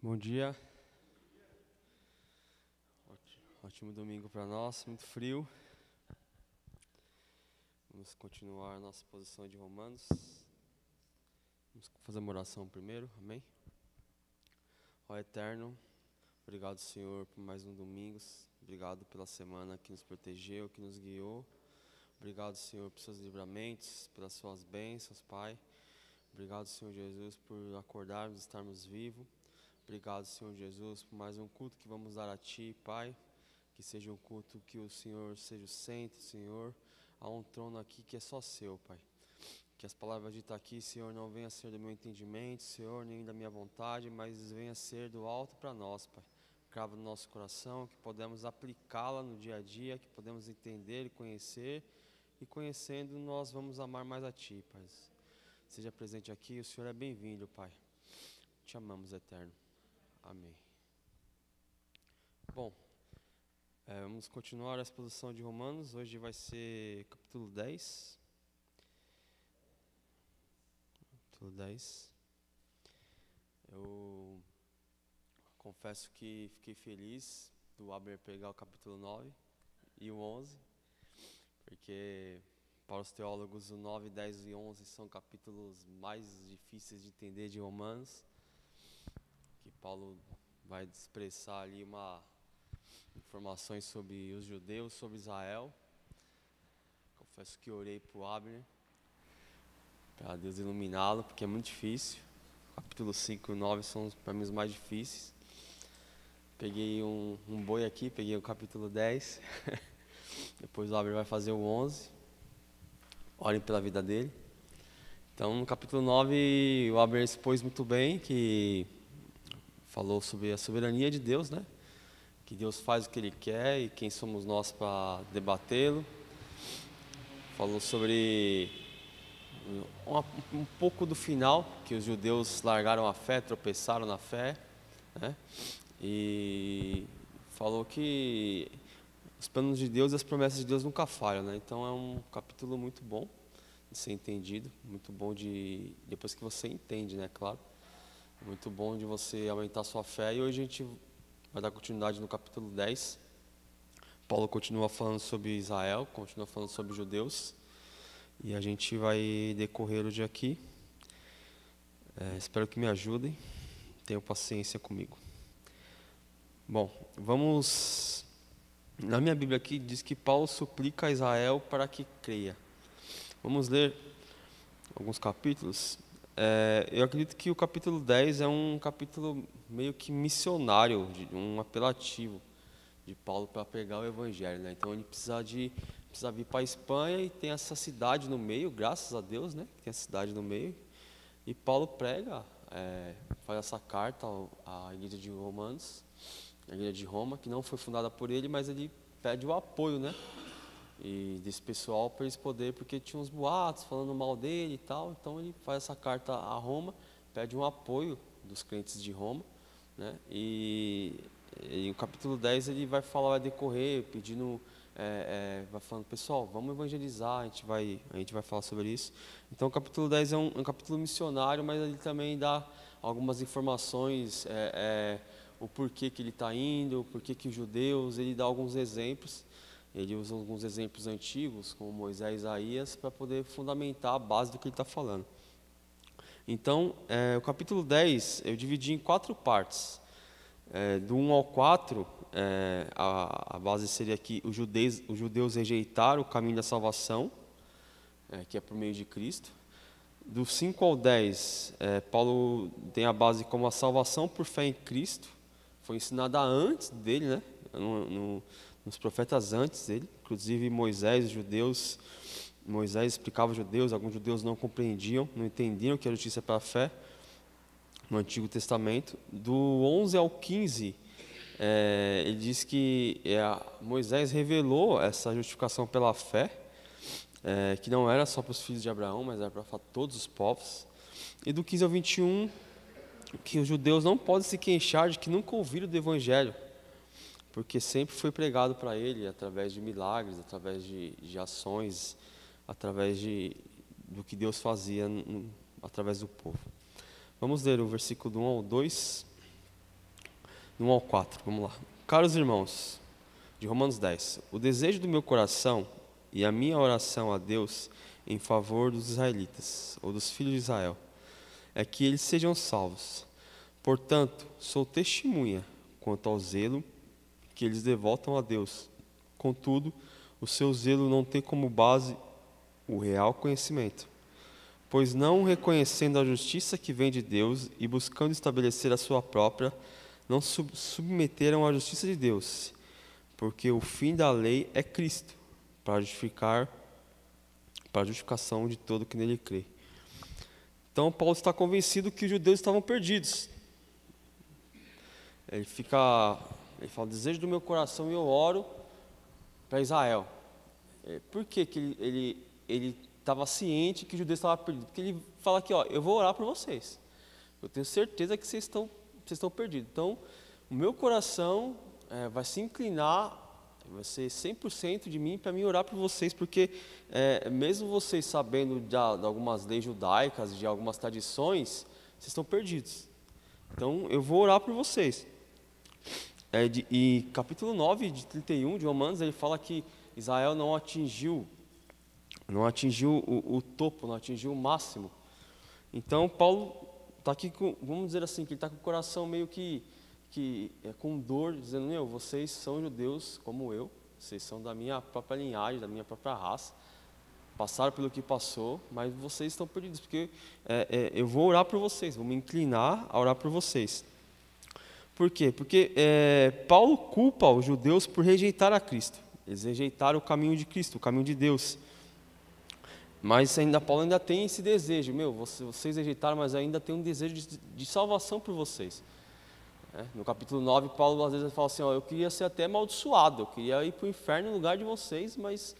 Bom dia. Ótimo domingo para nós, muito frio. Vamos continuar a nossa posição de Romanos. Vamos fazer uma oração primeiro, amém? Ó Eterno, obrigado, Senhor, por mais um domingo. Obrigado pela semana que nos protegeu, que nos guiou. Obrigado, Senhor, por seus livramentos, pelas suas bênçãos, Pai. Obrigado, Senhor Jesus, por acordarmos, estarmos vivos. Obrigado, Senhor Jesus, por mais um culto que vamos dar a Ti, Pai. Que seja um culto que o Senhor seja o centro, Senhor. Há um trono aqui que é só seu, Pai. Que as palavras ditas aqui, Senhor, não venham a ser do meu entendimento, Senhor, nem da minha vontade, mas venham a ser do alto para nós, Pai. Crava no nosso coração, que podemos aplicá-la no dia a dia, que podemos entender e conhecer. E conhecendo, nós vamos amar mais a Ti, Pai. Seja presente aqui, o Senhor é bem-vindo, Pai. Te amamos, Eterno. Amém. Bom, vamos continuar a exposição de Romanos. Hoje vai ser capítulo 10. Capítulo 10. Eu confesso que fiquei feliz do Abner pegar o capítulo 9 e o 11, porque para os teólogos o 9, 10 e 11 são capítulos mais difíceis de entender de Romanos, que Paulo vai expressar ali informações sobre os judeus, sobre Israel. Confesso que orei para o Abner, para Deus iluminá-lo, porque é muito difícil. Capítulo 5 e 9 são para mim os mais difíceis. Peguei um boi aqui, peguei o capítulo 10. Depois o Abner vai fazer o 11. Orem pela vida dele. Então, no capítulo 9, o Abner expôs muito bem, que falou sobre a soberania de Deus, né? Que Deus faz o que Ele quer e quem somos nós para debatê-lo. Falou sobre um pouco do final, que os judeus largaram a fé, tropeçaram na fé, né? E falou que os planos de Deus e as promessas de Deus nunca falham, né? Então é um capítulo muito bom de ser entendido, muito bom depois que você entende, né? Claro, muito bom de você aumentar a sua fé. E hoje a gente vai dar continuidade no capítulo 10. Paulo continua falando sobre Israel, continua falando sobre os judeus. E a gente vai decorrer hoje aqui. Espero que me ajudem. Tenham paciência comigo. Bom, vamos... Na minha Bíblia aqui diz que Paulo suplica a Israel para que creia. Vamos ler alguns capítulos. Eu acredito que o capítulo 10 é um capítulo meio que missionário, um apelativo de Paulo para pregar o Evangelho, né? Então ele precisa vir para a Espanha e tem essa cidade no meio, graças a Deus, né? Tem a cidade no meio. E Paulo prega, faz essa carta à igreja de Romanos, a igreja de Roma, que não foi fundada por ele, mas ele pede o apoio, né? E desse pessoal para eles poderem, porque tinha uns boatos falando mal dele e tal. Então ele faz essa carta a Roma, pede um apoio dos crentes de Roma, né? E o capítulo 10 ele vai falar, vai decorrer, pedindo, vai falando, pessoal, vamos evangelizar, a gente vai falar sobre isso. Então o capítulo 10 é um capítulo missionário, mas ele também dá algumas informações, o porquê que ele está indo, o porquê que os judeus, ele dá alguns exemplos. Ele usa alguns exemplos antigos, como Moisés e Isaías, para poder fundamentar a base do que ele está falando. Então, o capítulo 10 eu dividi em 4 partes. Do 1 ao 4, a base seria que os judeus rejeitaram o caminho da salvação, que é por meio de Cristo. Do 5 ao 10, Paulo tem a base como a salvação por fé em Cristo. Foi ensinada antes dele, né? Nos profetas antes dele, inclusive Moisés explicava aos judeus, alguns judeus não compreendiam, não entendiam que a justiça é para a fé, no Antigo Testamento. Do 11 ao 15, ele diz que Moisés revelou essa justificação pela fé, que não era só para os filhos de Abraão, mas era para todos os povos. E do 15 ao 21, que os judeus não podem se queixar de que nunca ouviram do Evangelho, porque sempre foi pregado para ele através de milagres, através de ações, através do que Deus fazia através do povo. Vamos ler o versículo do 1 ao 2. no 1 ao 4, vamos lá. Caros irmãos, de Romanos 10, o desejo do meu coração e a minha oração a Deus em favor dos israelitas, ou dos filhos de Israel, é que eles sejam salvos. Portanto, sou testemunha quanto ao zelo que eles devotam a Deus. Contudo, o seu zelo não tem como base o real conhecimento, pois não reconhecendo a justiça que vem de Deus e buscando estabelecer a sua própria, não submeteram à justiça de Deus, porque o fim da lei é Cristo, para a justificação de todo que nele crê. Então, Paulo está convencido que os judeus estavam perdidos. Ele fala, desejo do meu coração e eu oro para Israel. Por que ele estava ciente que os judeus estavam perdidos? Porque ele fala aqui, eu vou orar por vocês. Eu tenho certeza que vocês estão perdidos. Então, o meu coração vai se inclinar, vai ser 100% de mim para mim orar por vocês, porque mesmo vocês sabendo de algumas leis judaicas, de algumas tradições, vocês estão perdidos. Então, eu vou orar por vocês. E capítulo 9, de 31 de Romanos, ele fala que Israel não atingiu o topo, não atingiu o máximo. Então, Paulo está aqui vamos dizer assim, que ele está com o coração meio que com dor, dizendo, vocês são judeus como eu, vocês são da minha própria linhagem, da minha própria raça, passaram pelo que passou, mas vocês estão perdidos, porque eu vou orar por vocês, vou me inclinar a orar por vocês. Por quê? Porque Paulo culpa os judeus por rejeitar a Cristo. Eles rejeitaram o caminho de Cristo, o caminho de Deus. Mas Paulo ainda tem esse desejo. Vocês rejeitaram, mas ainda tem um desejo de salvação por vocês. No capítulo 9, Paulo às vezes fala assim, eu queria ser até amaldiçoado, eu queria ir para o inferno no lugar de vocês, mas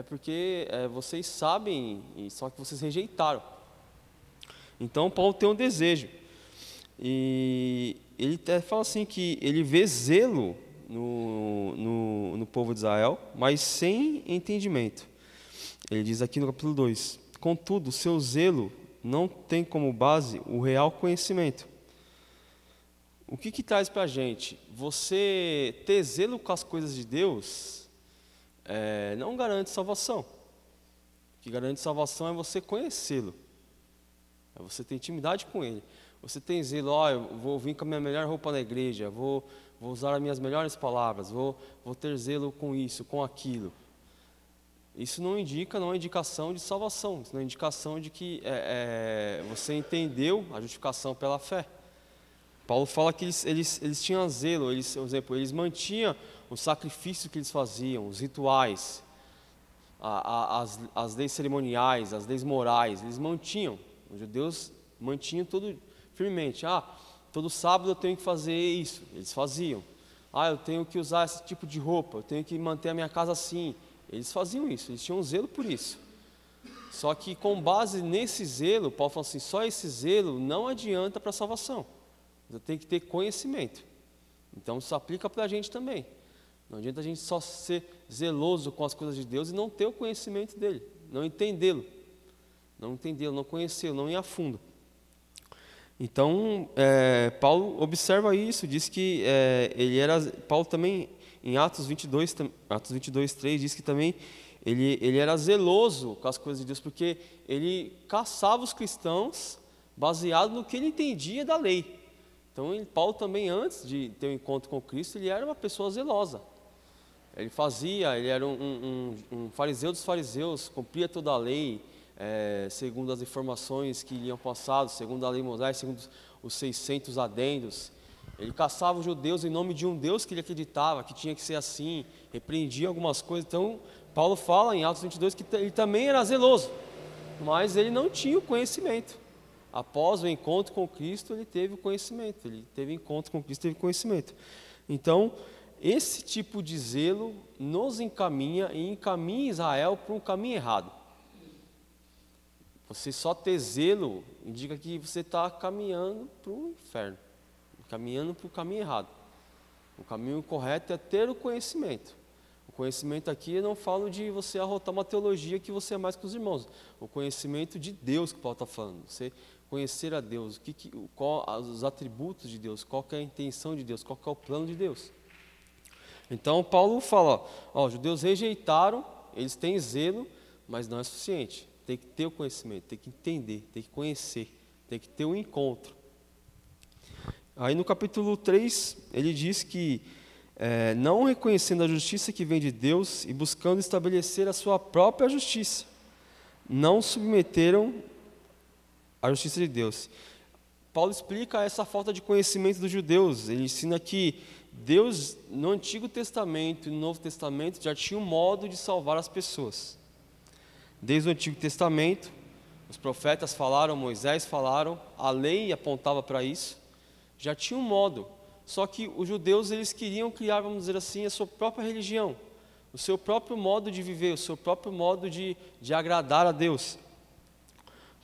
porque vocês sabem, só que vocês rejeitaram. Então, Paulo tem um desejo. E ele até fala assim que ele vê zelo no povo de Israel, mas sem entendimento. Ele diz aqui no capítulo 2, contudo, seu zelo não tem como base o real conhecimento. O que traz para a gente? Você ter zelo com as coisas de Deus não garante salvação. O que garante salvação é você conhecê-lo, é você ter intimidade com Ele. Você tem zelo, eu vou vir com a minha melhor roupa na igreja, vou usar as minhas melhores palavras, vou ter zelo com isso, com aquilo. Isso não é indicação de salvação, isso não é indicação de que você entendeu a justificação pela fé. Paulo fala que eles tinham zelo, por exemplo, eles mantinham o sacrifício que eles faziam, os rituais, as leis cerimoniais, as leis morais, eles mantinham. Os judeus mantinham tudo firmemente. Todo sábado eu tenho que fazer isso, eles faziam. Eu tenho que usar esse tipo de roupa, eu tenho que manter a minha casa assim. Eles faziam isso, eles tinham zelo por isso. Só que com base nesse zelo, Paulo fala assim, só esse zelo não adianta para a salvação. Você tem que ter conhecimento. Então isso aplica para a gente também. Não adianta a gente só ser zeloso com as coisas de Deus e não ter o conhecimento dele, não entendê-lo, não conhecê-lo, não ir a fundo. Então, Paulo observa isso, diz que Paulo também, em Atos 22:3, diz que também ele era zeloso com as coisas de Deus, porque ele caçava os cristãos baseado no que ele entendia da lei. Então, Paulo também, antes de ter um encontro com Cristo, ele era uma pessoa zelosa. Ele era um fariseu dos fariseus, cumpria toda a lei, segundo as informações que lhe iam passado, segundo a lei mosaica, segundo os 600 adendos. Ele caçava os judeus em nome de um Deus que ele acreditava, que tinha que ser assim, repreendia algumas coisas. Então, Paulo fala em Atos 22 que ele também era zeloso, mas ele não tinha o conhecimento. Após o encontro com Cristo, ele teve o conhecimento. Ele teve encontro com Cristo, teve conhecimento. Então, esse tipo de zelo nos encaminha e encaminha Israel para um caminho errado. Você só ter zelo indica que você está caminhando para o inferno, caminhando para o caminho errado. O caminho correto é ter o conhecimento. O conhecimento aqui, eu não falo de você arrotar uma teologia que você é mais que os irmãos. O conhecimento de Deus que Paulo está falando. Você conhecer a Deus, qual os atributos de Deus, qual que é a intenção de Deus, qual que é o plano de Deus. Então Paulo fala, os judeus rejeitaram, eles têm zelo, mas não é suficiente. Tem que ter o conhecimento, tem que entender, tem que conhecer, tem que ter um encontro. Aí no capítulo 3, ele diz que não reconhecendo a justiça que vem de Deus e buscando estabelecer a sua própria justiça, não submeteram a justiça de Deus. Paulo explica essa falta de conhecimento dos judeus. Ele ensina que Deus, no Antigo Testamento e no Novo Testamento, já tinha um modo de salvar as pessoas. Desde o Antigo Testamento, os profetas falaram, Moisés falaram, a lei apontava para isso, já tinha um modo. Só que os judeus, eles queriam criar, vamos dizer assim, a sua própria religião, o seu próprio modo de viver, o seu próprio modo de agradar a Deus.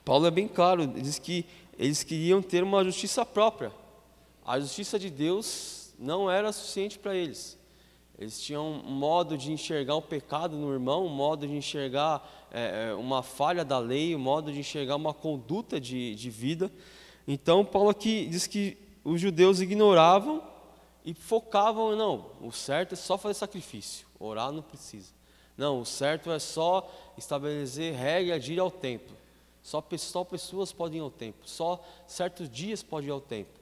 Paulo é bem claro, diz que eles queriam ter uma justiça própria. A justiça de Deus não era suficiente para eles. Eles tinham um modo de enxergar um pecado no irmão, um modo de enxergar uma falha da lei, um modo de enxergar uma conduta de vida. Então, Paulo aqui diz que os judeus ignoravam e focavam, não, o certo é só fazer sacrifício, orar não precisa. Não, o certo é só estabelecer regra de ir ao templo. Só pessoas podem ir ao templo, só certos dias podem ir ao templo.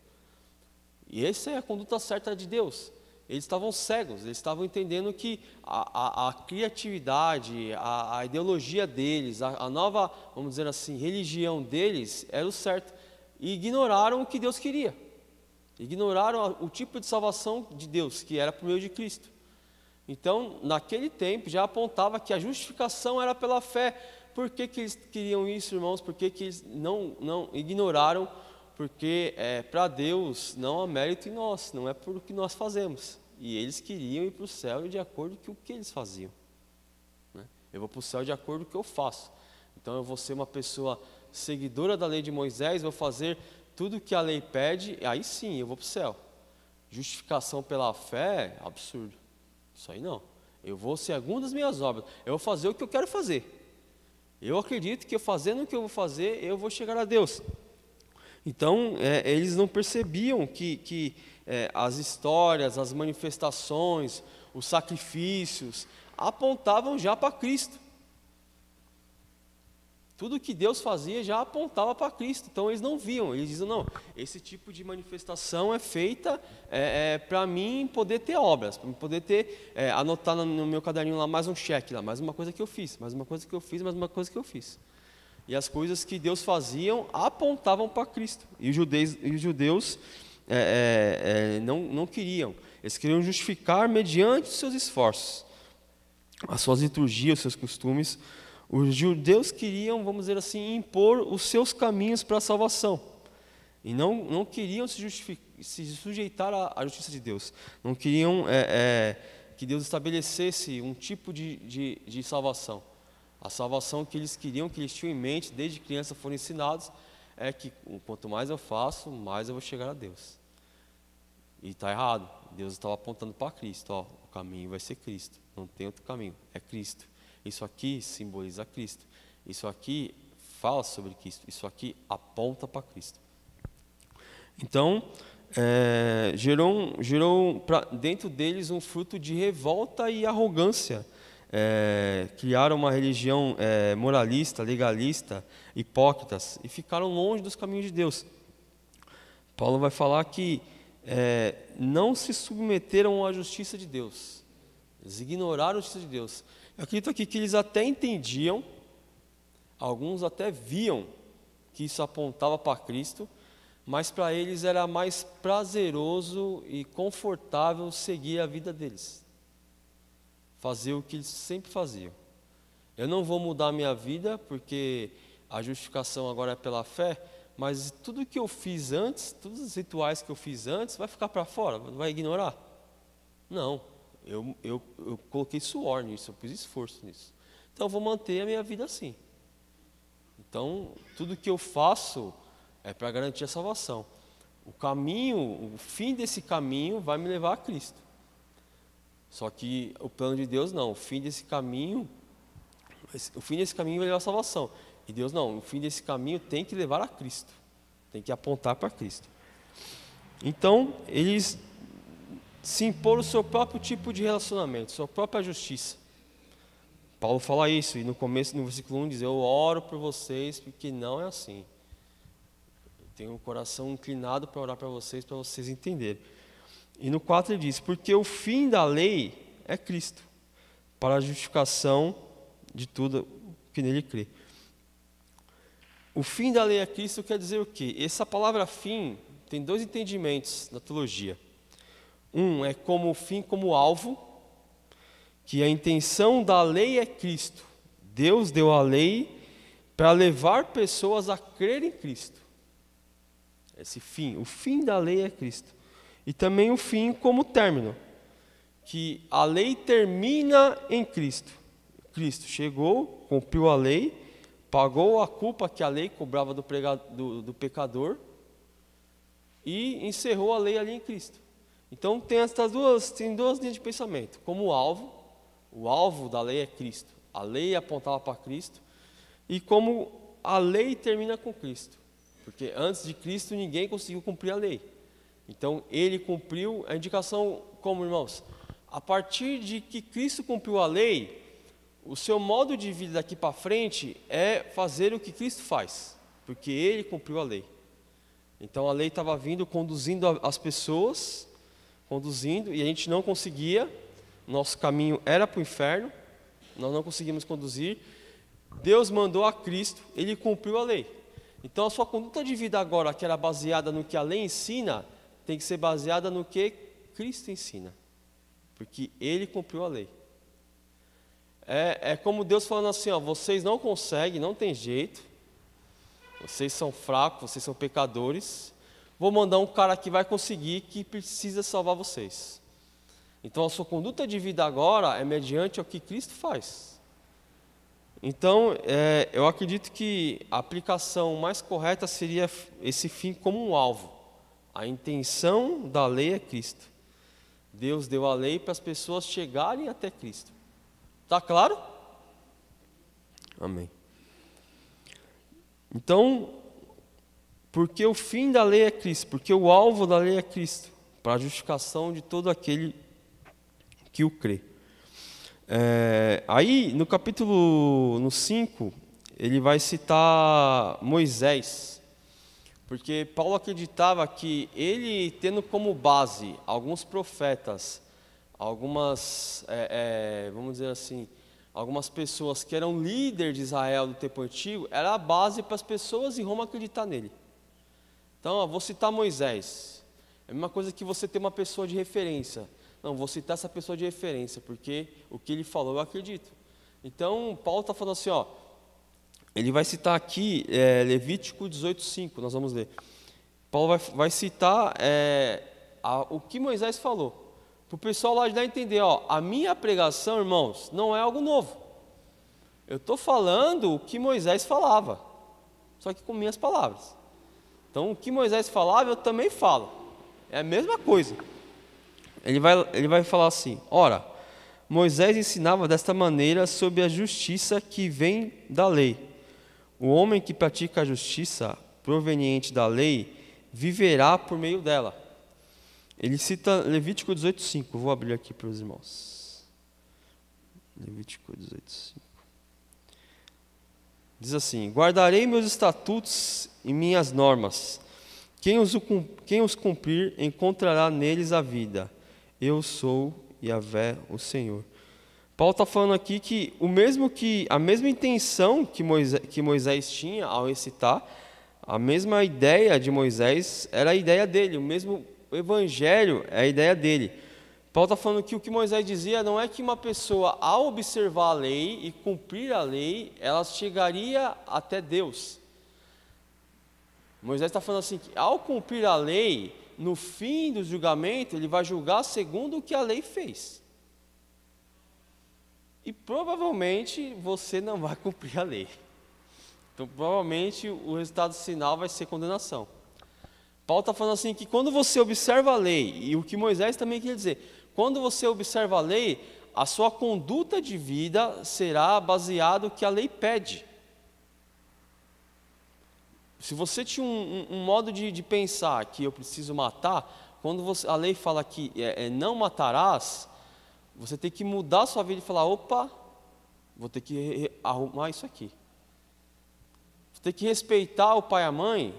E essa é a conduta certa de Deus. Eles estavam cegos, eles estavam entendendo que a criatividade, a ideologia deles, a nova, vamos dizer assim, religião deles era o certo. E ignoraram o que Deus queria. Ignoraram o tipo de salvação de Deus, que era por meio de Cristo. Então, naquele tempo, já apontava que a justificação era pela fé. Por que eles queriam isso, irmãos? Por que eles não ignoraram? Porque para Deus não há mérito em nós, não é por o que nós fazemos. E eles queriam ir para o céu de acordo com o que eles faziam. Eu vou para o céu de acordo com o que eu faço. Então eu vou ser uma pessoa seguidora da lei de Moisés, vou fazer tudo o que a lei pede, aí sim eu vou para o céu. Justificação pela fé, absurdo. Isso aí não. Eu vou segundo as minhas obras, eu vou fazer o que eu quero fazer. Eu acredito que fazendo o que eu vou fazer, eu vou chegar a Deus. Então, eles não percebiam que as histórias, as manifestações, os sacrifícios, apontavam já para Cristo. Tudo que Deus fazia já apontava para Cristo. Então, eles não viam, eles diziam, não, esse tipo de manifestação é feita para mim poder ter obras, para mim poder ter, anotar no meu caderninho lá mais um cheque, lá, mais uma coisa que eu fiz, mais uma coisa que eu fiz, mais uma coisa que eu fiz. E as coisas que Deus faziam apontavam para Cristo. E os judeus não queriam. Eles queriam justificar mediante os seus esforços, as suas liturgias, os seus costumes. Os judeus queriam, vamos dizer assim, impor os seus caminhos para a salvação. E não queriam se sujeitar à justiça de Deus. Não queriam que Deus estabelecesse um tipo de salvação. A salvação que eles queriam, que eles tinham em mente, desde criança foram ensinados, é que quanto mais eu faço, mais eu vou chegar a Deus. E está errado. Deus estava apontando para Cristo. O caminho vai ser Cristo. Não tem outro caminho, é Cristo. Isso aqui simboliza Cristo. Isso aqui fala sobre Cristo. Isso aqui aponta para Cristo. Então, gerou dentro deles um fruto de revolta e arrogância. Criaram uma religião moralista, legalista, hipócritas, e ficaram longe dos caminhos de Deus. Paulo vai falar que não se submeteram à justiça de Deus. Eles ignoraram a justiça de Deus. Eu acredito aqui que eles até entendiam, alguns até viam que isso apontava para Cristo, mas para eles era mais prazeroso e confortável seguir a vida deles. Fazer o que eles sempre faziam. Eu não vou mudar a minha vida, porque a justificação agora é pela fé, mas tudo que eu fiz antes, todos os rituais que eu fiz antes, vai ficar para fora? Vai ignorar? Não. Eu coloquei suor nisso, eu pus esforço nisso. Então eu vou manter a minha vida assim. Então, tudo que eu faço é para garantir a salvação. O fim desse caminho vai me levar a Cristo. Só que o plano de Deus não, o fim desse caminho vai levar à salvação. E Deus não, o fim desse caminho tem que levar a Cristo. tem que apontar para Cristo. Então, eles se imporam o seu próprio tipo de relacionamento, sua própria justiça. Paulo fala isso, e no começo, no versículo 1, diz: eu oro por vocês, porque não é assim. Eu tenho um coração inclinado para orar para vocês entenderem. E no 4 ele diz: porque o fim da lei é Cristo, para a justificação de tudo que nele crê. O fim da lei é Cristo quer dizer o quê? Essa palavra fim tem dois entendimentos na teologia. Um é como o fim como alvo, que a intenção da lei é Cristo. Deus deu a lei para levar pessoas a crer em Cristo. Esse fim, o fim da lei é Cristo. E também o fim como término, que a lei termina em Cristo. Cristo chegou, cumpriu a lei, pagou a culpa que a lei cobrava do pecador e encerrou a lei ali em Cristo. Então tem duas linhas de pensamento. Como alvo, o alvo da lei é Cristo. A lei apontava para Cristo. E como a lei termina com Cristo. Porque antes de Cristo ninguém conseguiu cumprir a lei. Então ele cumpriu a indicação, como irmãos, a partir de que Cristo cumpriu a lei, o seu modo de vida daqui para frente é fazer o que Cristo faz, porque ele cumpriu a lei. Então a lei estava vindo, conduzindo as pessoas, e a gente não conseguia, nosso caminho era para o inferno, nós não conseguimos conduzir. Deus mandou a Cristo, ele cumpriu a lei. Então a sua conduta de vida agora, que era baseada no que a lei ensina, tem que ser baseada no que Cristo ensina, porque ele cumpriu a lei. É como Deus falando assim, ó, vocês não conseguem, não tem jeito, vocês são fracos, vocês são pecadores, vou mandar um cara que vai conseguir, que precisa salvar vocês. Então a sua conduta de vida agora é mediante o que Cristo faz. Então eu acredito que a aplicação mais correta seria esse fim como um alvo. A intenção da lei é Cristo. Deus deu a lei para as pessoas chegarem até Cristo. Está claro? Amém. Então, porque o fim da lei é Cristo, porque o alvo da lei é Cristo, para a justificação de todo aquele que o crê. Aí, no capítulo 5, ele vai citar Moisés, porque Paulo acreditava que ele, tendo como base alguns profetas, algumas, vamos dizer assim, algumas pessoas que eram líderes de Israel do tempo antigo, era a base para as pessoas em Roma acreditar nele. Então, vou citar Moisés. É a mesma coisa que você ter uma pessoa de referência. Não, vou citar essa pessoa de referência, porque o que ele falou eu acredito. Então, Paulo está falando assim, ó, ele vai citar aqui Levítico 18:5, nós vamos ler. Paulo vai citar o que Moisés falou. Para o pessoal lá ajudar a entender, ó, a minha pregação, irmãos, não é algo novo. Eu estou falando o que Moisés falava, só que com minhas palavras. Então, o que Moisés falava, eu também falo. É a mesma coisa. Ele vai falar assim, ora, Moisés ensinava desta maneira sobre a justiça que vem da lei. O homem que pratica a justiça proveniente da lei viverá por meio dela. Ele cita Levítico 18:5. Vou abrir aqui para os irmãos. Levítico 18:5. Diz assim: guardarei meus estatutos e minhas normas. Quem os cumprir encontrará neles a vida. Eu sou Yahvé, o Senhor. Paulo está falando aqui que a mesma intenção que Moisés tinha ao recitar, a mesma ideia de Moisés era a ideia dele, o mesmo evangelho é a ideia dele. Paulo está falando que o que Moisés dizia não é que uma pessoa, ao observar a lei e cumprir a lei, ela chegaria até Deus. Moisés está falando assim, que ao cumprir a lei, no fim do julgamento, ele vai julgar segundo o que a lei fez. E provavelmente você não vai cumprir a lei. Então provavelmente o resultado final vai ser condenação. Paulo está falando assim que quando você observa a lei, e o que Moisés também quer dizer, quando você observa a lei, a sua conduta de vida será baseada no que a lei pede. Se você tinha um modo de pensar que eu preciso matar, quando a lei fala que não matarás, você tem que mudar a sua vida e falar, opa, vou ter que arrumar isso aqui. Você tem que respeitar o pai e a mãe,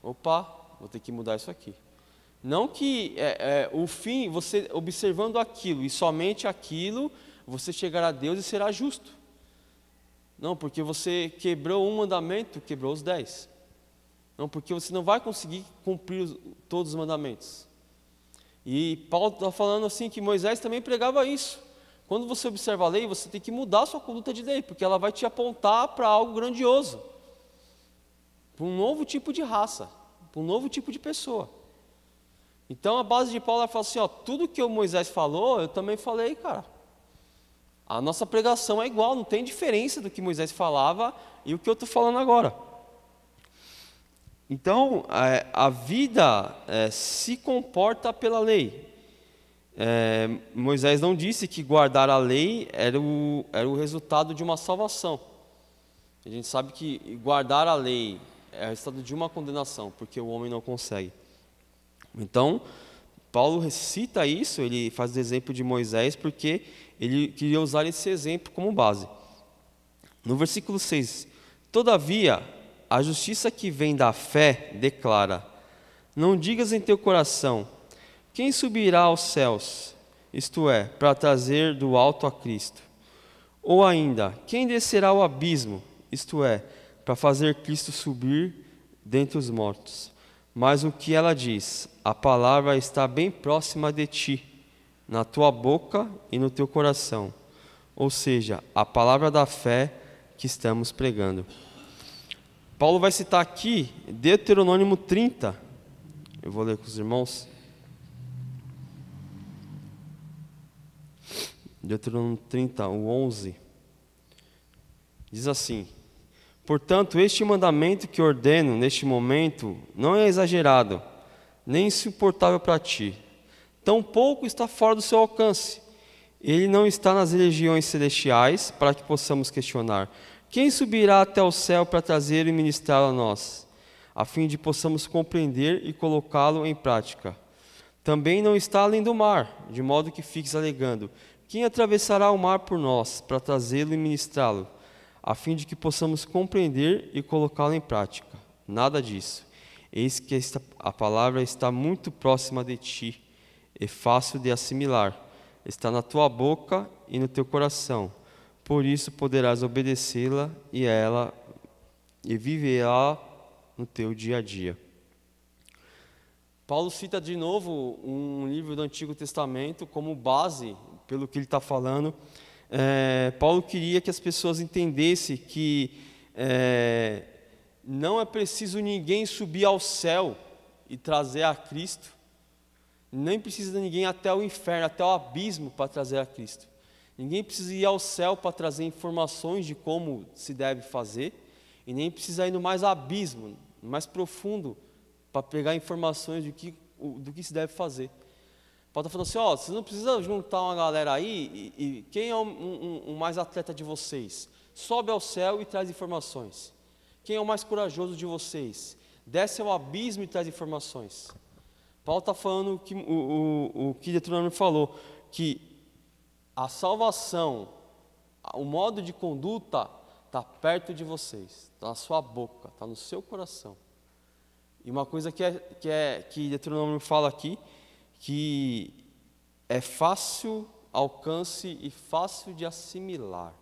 opa, vou ter que mudar isso aqui. Não que o fim, você observando aquilo e somente aquilo, você chegará a Deus e será justo. Não, porque você quebrou um mandamento, quebrou os 10. Não, porque você não vai conseguir cumprir todos os mandamentos. E Paulo está falando assim que Moisés também pregava isso. Quando você observa a lei, você tem que mudar a sua conduta de lei, porque ela vai te apontar para algo grandioso, para um novo tipo de raça, para um novo tipo de pessoa. Então a base de Paulo é falar assim, tudo que o Moisés falou, eu também falei, cara. A nossa pregação é igual, não tem diferença do que Moisés falava e o que eu estou falando agora. Então, a vida se comporta pela lei. Moisés não disse que guardar a lei era o resultado de uma salvação. A gente sabe que guardar a lei é o resultado de uma condenação, porque o homem não consegue. Então, Paulo cita isso, ele faz o exemplo de Moisés, porque ele queria usar esse exemplo como base. No versículo 6, todavia, a justiça que vem da fé declara, não digas em teu coração, quem subirá aos céus, isto é, para trazer do alto a Cristo? Ou ainda, quem descerá ao abismo, isto é, para fazer Cristo subir dentre os mortos? Mas o que ela diz, a palavra está bem próxima de ti, na tua boca e no teu coração. Ou seja, a palavra da fé que estamos pregando. Paulo vai citar aqui Deuteronômio 30. Eu vou ler com os irmãos. Deuteronômio 30, o 11. Diz assim: portanto, este mandamento que ordeno neste momento não é exagerado, nem insuportável para ti. Tampouco está fora do seu alcance. Ele não está nas regiões celestiais para que possamos questionar. Quem subirá até o céu para trazer e ministrar a nós, a fim de possamos compreender e colocá-lo em prática? Também não está além do mar, de modo que fiques alegando. Quem atravessará o mar por nós para trazê-lo e ministrá-lo, a fim de que possamos compreender e colocá-lo em prática? Nada disso. Eis que a palavra está muito próxima de ti, é fácil de assimilar, está na tua boca e no teu coração. Por isso poderás obedecê-la e viverá no teu dia a dia. Paulo cita de novo um livro do Antigo Testamento como base pelo que ele está falando. Paulo queria que as pessoas entendessem que não é preciso ninguém subir ao céu e trazer a Cristo. Nem precisa de ninguém até o inferno, até o abismo para trazer a Cristo. Ninguém precisa ir ao céu para trazer informações de como se deve fazer, e nem precisa ir no mais abismo, no mais profundo, para pegar informações do que se deve fazer. Paulo está falando assim, vocês não precisam juntar uma galera aí, e quem é o mais atleta de vocês? Sobe ao céu e traz informações. Quem é o mais corajoso de vocês? Desce ao abismo e traz informações. Paulo está falando o que Deuteronômio falou, que a salvação, o modo de conduta está perto de vocês, está na sua boca, está no seu coração. E uma coisa que Deuteronômio fala aqui, que é fácil alcance e fácil de assimilar.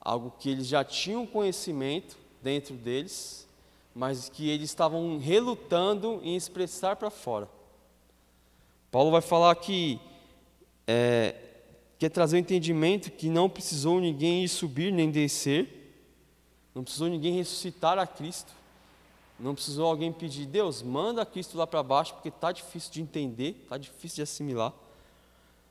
Algo que eles já tinham conhecimento dentro deles, mas que eles estavam relutando em expressar para fora. Paulo vai falar que quer trazer o entendimento que não precisou ninguém ir subir nem descer, não precisou ninguém ressuscitar a Cristo, não precisou alguém pedir, Deus, manda Cristo lá para baixo, porque está difícil de entender, está difícil de assimilar.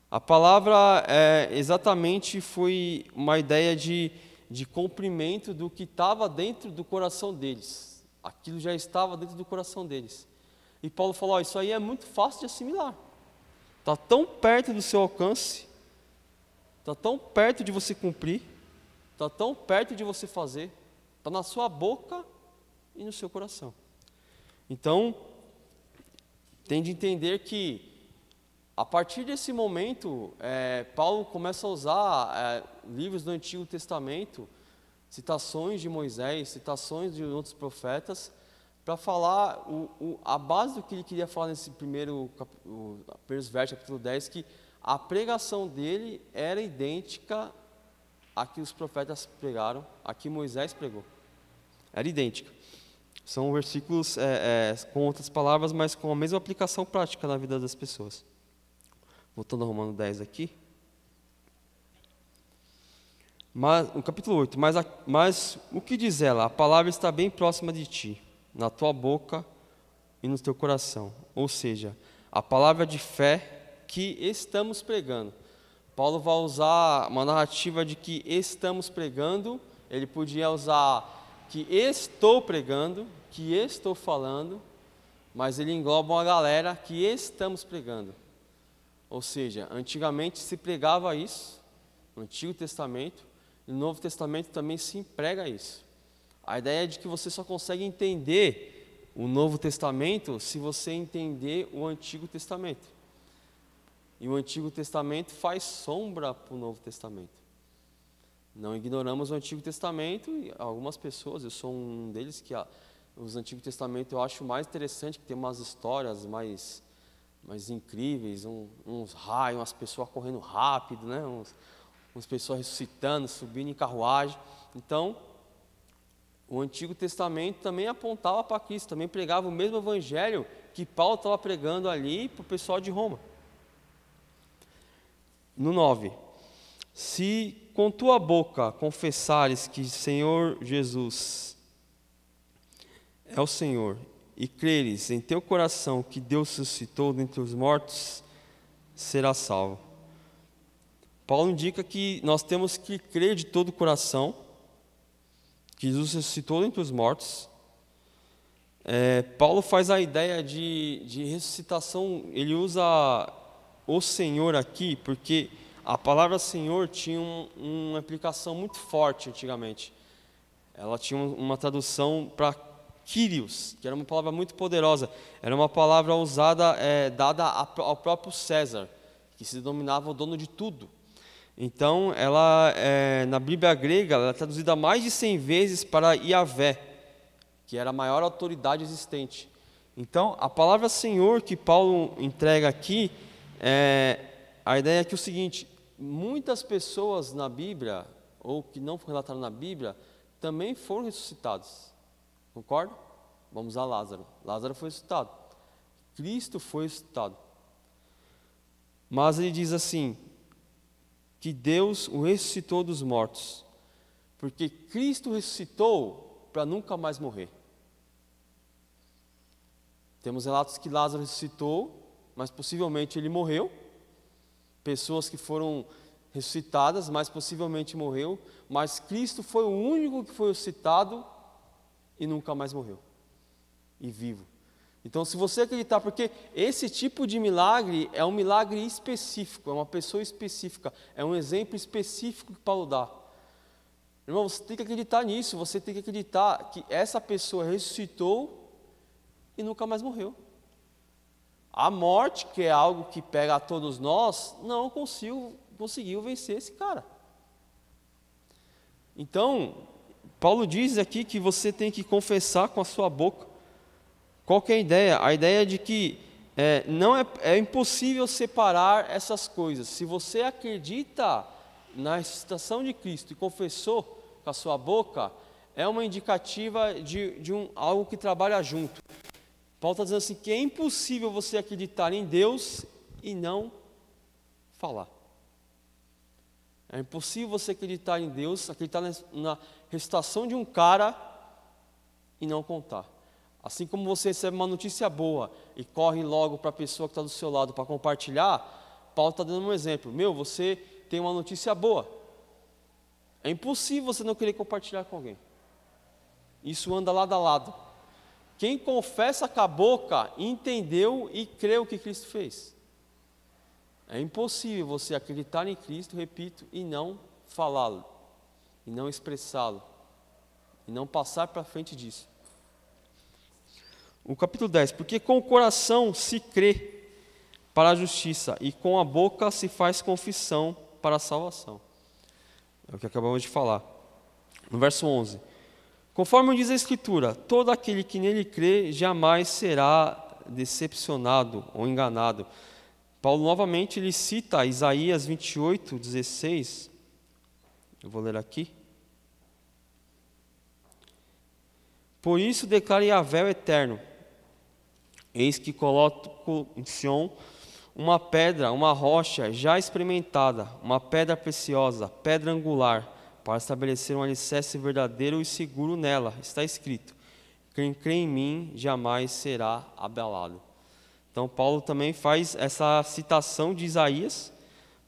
A palavra exatamente foi uma ideia de cumprimento do que estava dentro do coração deles. Aquilo já estava dentro do coração deles. E Paulo falou, isso aí é muito fácil de assimilar. Está tão perto do seu alcance, está tão perto de você cumprir, está tão perto de você fazer. Está na sua boca e no seu coração. Então, tem de entender que, a partir desse momento, Paulo começa a usar livros do Antigo Testamento, citações de Moisés, citações de outros profetas, para falar a base do que ele queria falar nesse primeiros versos, capítulo 10, que a pregação dele era idêntica à que os profetas pregaram, a que Moisés pregou. Era idêntica. São versículos com outras palavras, mas com a mesma aplicação prática na vida das pessoas. Voltando ao Romano 10 aqui. Mas, no capítulo 8, mas o que diz ela? A palavra está bem próxima de ti, na tua boca e no teu coração. Ou seja, a palavra de fé que estamos pregando. Paulo vai usar uma narrativa de que estamos pregando, ele podia usar que estou pregando, que estou falando, mas ele engloba uma galera que estamos pregando. Ou seja, antigamente se pregava isso, no Antigo Testamento, e no Novo Testamento também se emprega isso. A ideia é de que você só consegue entender o Novo Testamento se você entender o Antigo Testamento. E o Antigo Testamento faz sombra para o Novo Testamento. Não ignoramos o Antigo Testamento, e algumas pessoas, eu sou um deles, que os Antigo Testamento eu acho mais interessante, que tem umas histórias mais incríveis, uns raios, umas pessoas correndo rápido, né? Umas pessoas ressuscitando, subindo em carruagem. Então, o Antigo Testamento também apontava para Cristo, também pregava o mesmo evangelho que Paulo estava pregando ali para o pessoal de Roma. No 9, se com tua boca confessares que Senhor Jesus é o Senhor, e creres em teu coração que Deus ressuscitou dentre os mortos, serás salvo. Paulo indica que nós temos que crer de todo o coração que Jesus ressuscitou dentre os mortos. Paulo faz a ideia de ressuscitação, ele usa o Senhor aqui, porque a palavra Senhor tinha uma aplicação muito forte antigamente. Ela tinha uma tradução para Kyrios, que era uma palavra muito poderosa. Era uma palavra usada, dada ao próprio César, que se denominava o dono de tudo. Então, ela, na Bíblia grega, ela é traduzida mais de 100 vezes para Yahvé, que era a maior autoridade existente. Então, a palavra Senhor que Paulo entrega aqui, a ideia é que é o seguinte: muitas pessoas na Bíblia, ou que não foram relatadas na Bíblia, também foram ressuscitados. Concorda? Vamos a Lázaro. Lázaro foi ressuscitado. Cristo foi ressuscitado. Mas ele diz assim, que Deus o ressuscitou dos mortos, porque Cristo ressuscitou para nunca mais morrer. Temos relatos que Lázaro ressuscitou, mas possivelmente ele morreu. Pessoas que foram ressuscitadas, mas possivelmente morreu. Mas Cristo foi o único que foi ressuscitado e nunca mais morreu. E vivo. Então, se você acreditar, porque esse tipo de milagre é um milagre específico, é uma pessoa específica, é um exemplo específico que Paulo dá. Irmão, você tem que acreditar nisso, você tem que acreditar que essa pessoa ressuscitou e nunca mais morreu. A morte, que é algo que pega a todos nós, não conseguiu vencer esse cara. Então, Paulo diz aqui que você tem que confessar com a sua boca. Qual que é a ideia? A ideia é de que não é impossível separar essas coisas. Se você acredita na ressuscitação de Cristo e confessou com a sua boca, é uma indicativa de algo que trabalha junto. Paulo está dizendo assim, que é impossível você acreditar em Deus e não falar. É impossível você acreditar em Deus, acreditar na ressuscitação de um cara e não contar. Assim como você recebe uma notícia boa e corre logo para a pessoa que está do seu lado para compartilhar, Paulo está dando um exemplo. Você tem uma notícia boa. É impossível você não querer compartilhar com alguém. Isso anda lado a lado. Quem confessa com a boca entendeu e creu o que Cristo fez. É impossível você acreditar em Cristo, repito, e não falá-lo, e não expressá-lo, e não passar para frente disso. O capítulo 10, porque com o coração se crê para a justiça, e com a boca se faz confissão para a salvação. É o que acabamos de falar. No verso 11, conforme diz a Escritura, todo aquele que nele crê jamais será decepcionado ou enganado. Paulo novamente ele cita Isaías 28, 16. Eu vou ler aqui. Por isso declara Yahvé o eterno: eis que coloco em Sião uma pedra, uma rocha já experimentada, uma pedra preciosa, pedra angular, para estabelecer um alicerce verdadeiro e seguro nela. Está escrito: quem crê em mim jamais será abalado. Então Paulo também faz essa citação de Isaías.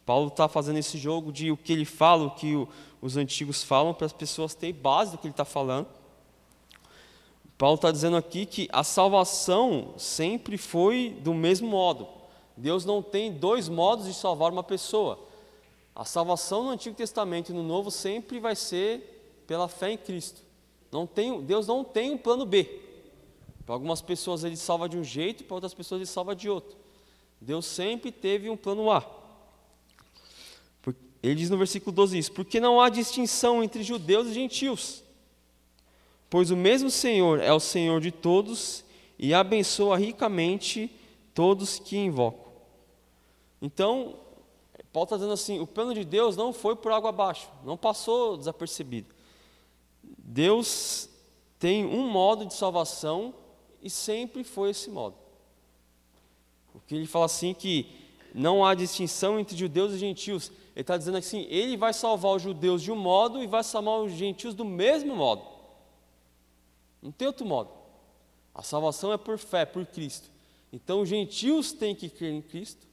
Paulo está fazendo esse jogo de o que ele fala, o que os antigos falam, para as pessoas terem base do que ele está falando. Paulo está dizendo aqui que a salvação sempre foi do mesmo modo. Deus não tem dois modos de salvar uma pessoa. A salvação no Antigo Testamento e no Novo sempre vai ser pela fé em Cristo. Deus não tem um plano B. Para algumas pessoas ele salva de um jeito, para outras pessoas ele salva de outro. Deus sempre teve um plano A. Ele diz no versículo 12 isso: porque não há distinção entre judeus e gentios, pois o mesmo Senhor é o Senhor de todos e abençoa ricamente todos que invocam. Então, Paulo está dizendo assim, o plano de Deus não foi por água abaixo, não passou desapercebido. Deus tem um modo de salvação e sempre foi esse modo. O que ele fala assim que não há distinção entre judeus e gentios. Ele está dizendo assim, ele vai salvar os judeus de um modo e vai salvar os gentios do mesmo modo. Não tem outro modo. A salvação é por fé, por Cristo. Então os gentios têm que crer em Cristo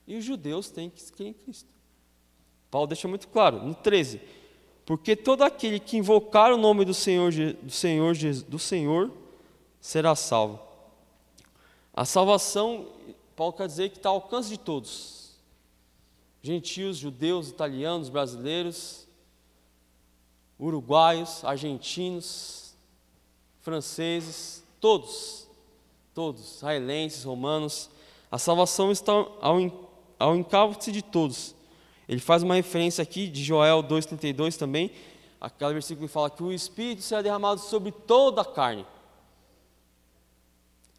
e os judeus têm que crer em Cristo. Paulo deixa muito claro, no 13, porque todo aquele que invocar o nome do Senhor será salvo. A salvação, Paulo quer dizer que está ao alcance de todos. Gentios, judeus, italianos, brasileiros, uruguaios, argentinos, franceses, todos, israelenses, romanos. A salvação está ao encalço de todos. Ele faz uma referência aqui de Joel 2,32 também, aquele versículo que fala que o Espírito será derramado sobre toda a carne.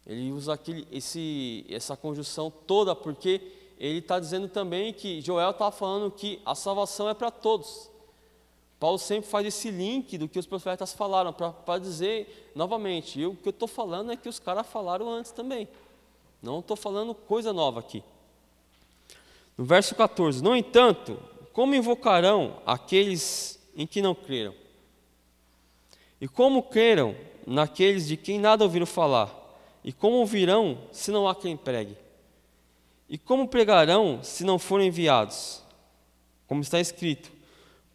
Ele usa essa conjunção toda, porque ele está dizendo também que Joel está falando que a salvação é para todos. Paulo sempre faz esse link do que os profetas falaram, para dizer novamente, o que eu estou falando é que os caras falaram antes também. Não estou falando coisa nova aqui. No verso 14, no entanto, como invocarão aqueles em que não creram? E como creram naqueles de quem nada ouviram falar? E como ouvirão se não há quem pregue? E como pregarão se não forem enviados? Como está escrito,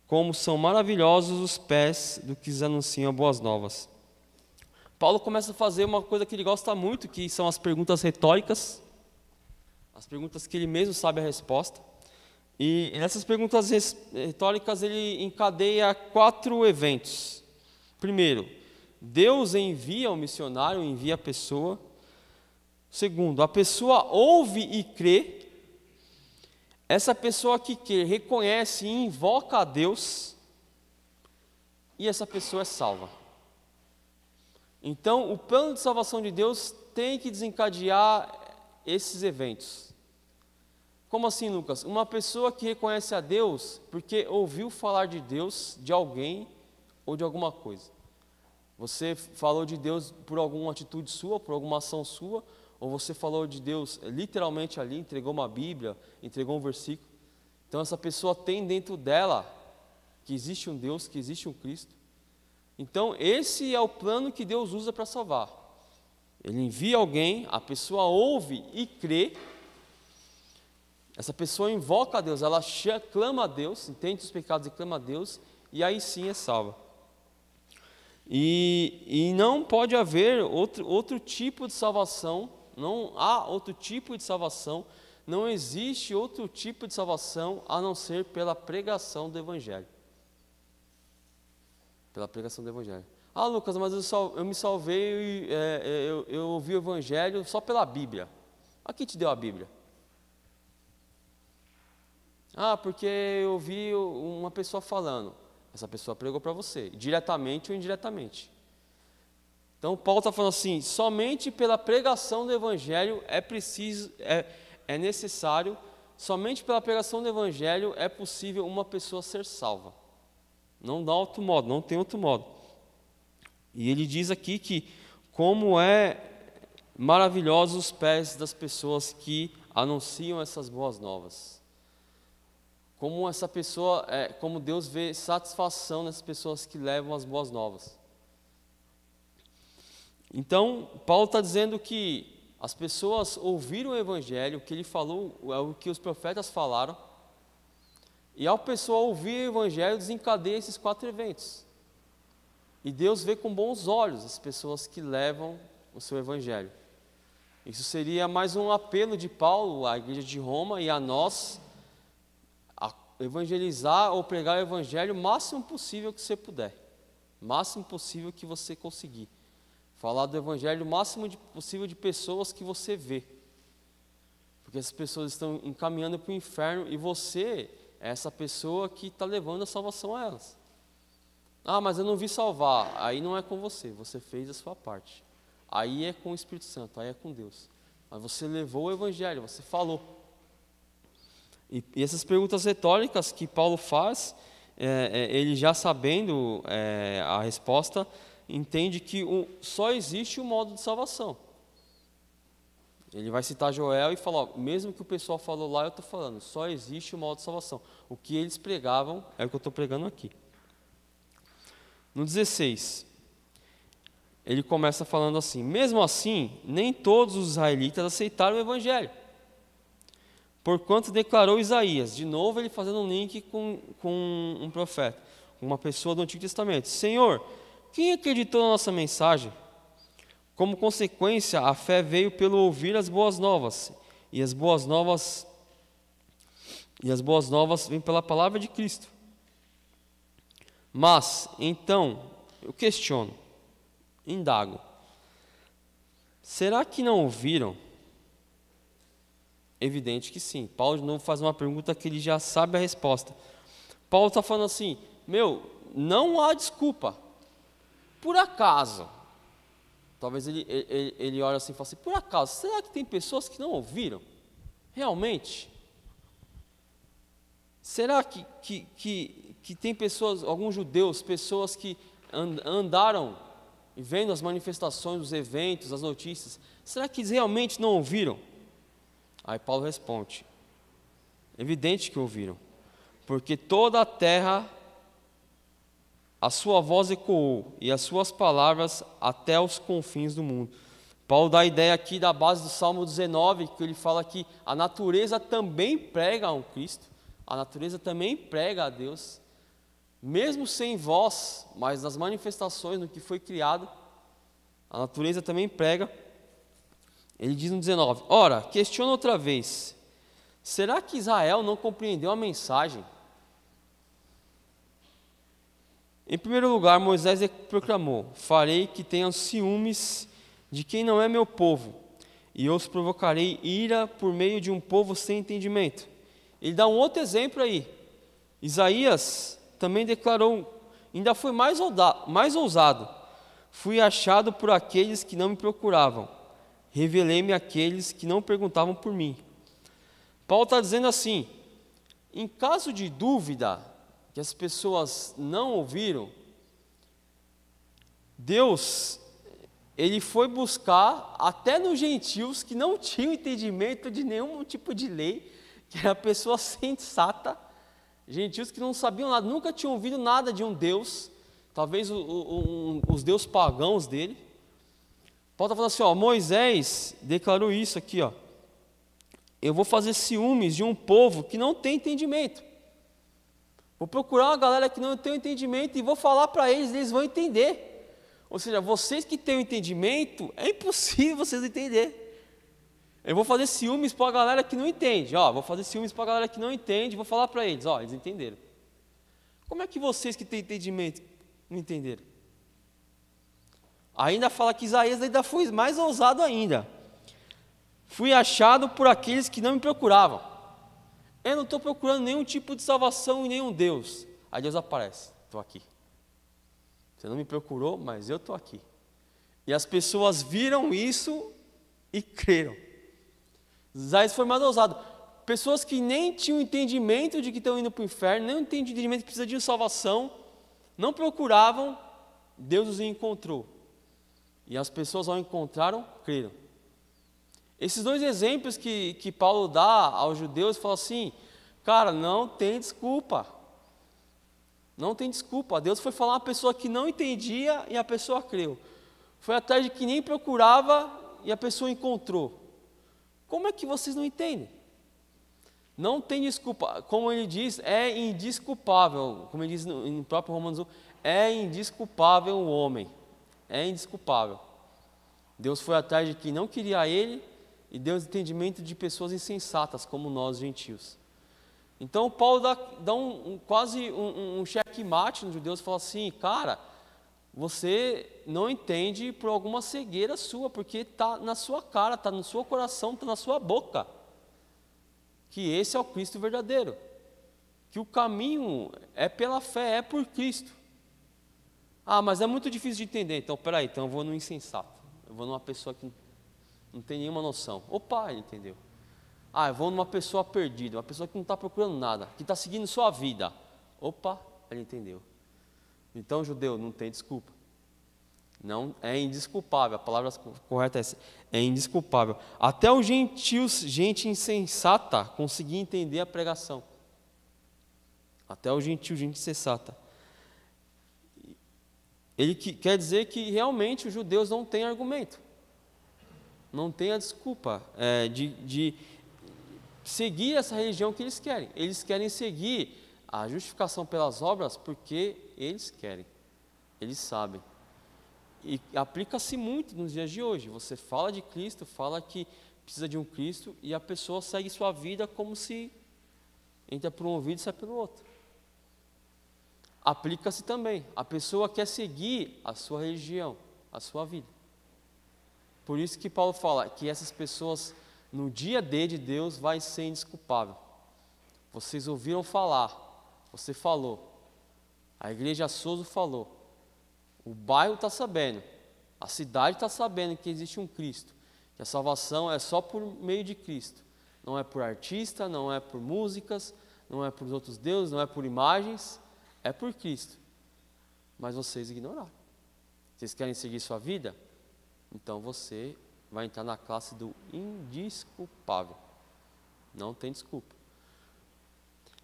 como são maravilhosos os pés do que anunciam boas novas. Paulo começa a fazer uma coisa que ele gosta muito, que são as perguntas retóricas, as perguntas que ele mesmo sabe a resposta. E nessas perguntas retóricas ele encadeia 4 eventos. Primeiro, Deus envia o missionário, envia a pessoa. Segundo, a pessoa ouve e crê. Essa pessoa que crê, reconhece e invoca a Deus. E essa pessoa é salva. Então, o plano de salvação de Deus tem que desencadear esses eventos. Como assim, Lucas? Uma pessoa que reconhece a Deus porque ouviu falar de Deus, de alguém ou de alguma coisa. Você falou de Deus por alguma atitude sua, por alguma ação sua, ou você falou de Deus literalmente ali, entregou uma Bíblia, entregou um versículo. Então essa pessoa tem dentro dela que existe um Deus, que existe um Cristo. Então esse é o plano que Deus usa para salvar. Ele envia alguém, a pessoa ouve e crê. Essa pessoa invoca a Deus, ela clama a Deus, entende os pecados e clama a Deus, e aí sim é salva. E não pode haver outro tipo de salvação, não há outro tipo de salvação, não existe outro tipo de salvação a não ser pela pregação do Evangelho. Pela pregação do Evangelho. Ah, Lucas, mas eu me salvei, eu ouvi o Evangelho só pela Bíblia. A quem te deu a Bíblia? Ah, porque eu ouvi uma pessoa falando. Essa pessoa pregou para você, diretamente ou indiretamente. Então Paulo está falando assim, somente pela pregação do Evangelho é necessário, somente pela pregação do Evangelho é possível uma pessoa ser salva. Não dá outro modo, não tem outro modo. E ele diz aqui que como é maravilhosos os pés das pessoas que anunciam essas boas novas. Como essa pessoa, como Deus vê satisfação nessas pessoas que levam as boas novas. Então, Paulo está dizendo que as pessoas ouviram o Evangelho, o que ele falou, é o que os profetas falaram, e ao pessoal ouvir o Evangelho, desencadeia esses 4 eventos. E Deus vê com bons olhos as pessoas que levam o seu Evangelho. Isso seria mais um apelo de Paulo à igreja de Roma e a nós, a evangelizar ou pregar o Evangelho o máximo possível que você puder, o máximo possível que você conseguir. Falar do Evangelho o máximo possível de pessoas que você vê. Porque essas pessoas estão encaminhando para o inferno e você é essa pessoa que está levando a salvação a elas. Ah, mas eu não vi salvar. Aí não é com você, você fez a sua parte. Aí é com o Espírito Santo, aí é com Deus. Mas você levou o Evangelho, você falou. E essas perguntas retóricas que Paulo faz, ele já sabendo a resposta, entende que só existe um modo de salvação. Ele vai citar Joel e falar, mesmo que o pessoal falou lá, eu estou falando, só existe um modo de salvação. O que eles pregavam é o que eu estou pregando aqui. No 16, ele começa falando assim, mesmo assim, nem todos os israelitas aceitaram o Evangelho. Porquanto declarou Isaías, de novo ele fazendo um link com um profeta, uma pessoa do Antigo Testamento. Senhor, quem acreditou na nossa mensagem? Como consequência, a fé veio pelo ouvir as boas novas, e as boas novas vêm pela palavra de Cristo. Mas, então, eu questiono, indago, será que não ouviram? Evidente que sim. Paulo de novo faz uma pergunta que ele já sabe a resposta. Paulo está falando assim, não há desculpa. Por acaso, talvez ele olha assim e fala assim, por acaso, será que tem pessoas que não ouviram? Realmente? Será que tem pessoas, alguns judeus, pessoas que andaram e vendo as manifestações, os eventos, as notícias, será que eles realmente não ouviram? Aí Paulo responde, evidente que ouviram, porque toda a terra a sua voz ecoou e as suas palavras até os confins do mundo. Paulo dá a ideia aqui da base do Salmo 19, que ele fala que a natureza também prega a um Cristo, a natureza também prega a Deus, mesmo sem voz, mas nas manifestações, no que foi criado, a natureza também prega. Ele diz no 19, ora, questiona outra vez, será que Israel não compreendeu a mensagem? Em primeiro lugar, Moisés proclamou, farei que tenham ciúmes de quem não é meu povo, e eu os provocarei ira por meio de um povo sem entendimento. Ele dá um outro exemplo aí. Isaías também declarou, ainda foi mais ousado, fui achado por aqueles que não me procuravam, revelei-me àqueles que não perguntavam por mim. Paulo está dizendo assim, em caso de dúvida, que as pessoas não ouviram, Deus, ele foi buscar até nos gentios que não tinham entendimento de nenhum tipo de lei, que era pessoa sensata, gentios que não sabiam nada, nunca tinham ouvido nada de um Deus, talvez os deuses pagãos dele. Paulo está falando assim, Moisés declarou isso aqui, eu vou fazer ciúmes de um povo que não tem entendimento. Vou procurar uma galera que não tem entendimento e vou falar para eles vão entender. Ou seja, vocês que têm o entendimento, é impossível vocês entenderem. Eu vou fazer ciúmes para a galera que não entende. Vou fazer ciúmes para a galera que não entende, vou falar para eles, eles entenderam. Como é que vocês que têm entendimento não entenderam? Ainda fala que Isaías ainda foi mais ousado ainda. Fui achado por aqueles que não me procuravam. Eu não estou procurando nenhum tipo de salvação em nenhum Deus. Aí Deus aparece, estou aqui. Você não me procurou, mas eu estou aqui. E as pessoas viram isso e creram. Isaías foi mais ousado. Pessoas que nem tinham entendimento de que estão indo para o inferno, nem tinham entendimento que precisa de salvação, não procuravam, Deus os encontrou. E as pessoas, ao encontraram, creram. Esses dois exemplos que Paulo dá aos judeus, fala assim, cara, não tem desculpa. Não tem desculpa. Deus foi falar uma pessoa que não entendia e a pessoa creu. Foi atrás de que nem procurava e a pessoa encontrou. Como é que vocês não entendem? Não tem desculpa. Como ele diz, é indesculpável. Como ele diz no próprio Romanos 1, é indesculpável o homem. É indesculpável. Deus foi atrás de quem não queria ele e deu entendimento de pessoas insensatas, como nós, gentios. Então, Paulo dá quase um checkmate nos judeus e fala assim, cara, você não entende por alguma cegueira sua, porque está na sua cara, está no seu coração, está na sua boca, que esse é o Cristo verdadeiro, que o caminho é pela fé, é por Cristo. Ah, mas é muito difícil de entender, então peraí, então eu vou no insensato, eu vou numa pessoa que não tem nenhuma noção. Opa, ele entendeu. Ah, eu vou numa pessoa perdida, uma pessoa que não está procurando nada, que está seguindo sua vida. Opa, ele entendeu. Então, judeu, não tem desculpa. Não, é indesculpável, a palavra correta é essa, é indesculpável. Até os gentios, gente insensata, conseguia entender a pregação. Até os gentios, gente insensata. Ele quer dizer que realmente os judeus não têm argumento. Não tem a desculpa de seguir essa religião que eles querem. Eles querem seguir a justificação pelas obras porque eles querem, eles sabem. E aplica-se muito nos dias de hoje. Você fala de Cristo, fala que precisa de um Cristo e a pessoa segue sua vida como se entra por um ouvido e sai pelo outro. Aplica-se também. A pessoa quer seguir a sua religião, a sua vida. Por isso que Paulo fala que essas pessoas, no dia D de Deus, vai ser indesculpável. Vocês ouviram falar, você falou, a igreja Souza falou, o bairro está sabendo, a cidade está sabendo que existe um Cristo, que a salvação é só por meio de Cristo. Não é por artista, não é por músicas, não é por outros deuses, não é por imagens, é por Cristo. Mas vocês ignoraram. Vocês querem seguir sua vida? Então você vai entrar na classe do indesculpável. Não tem desculpa.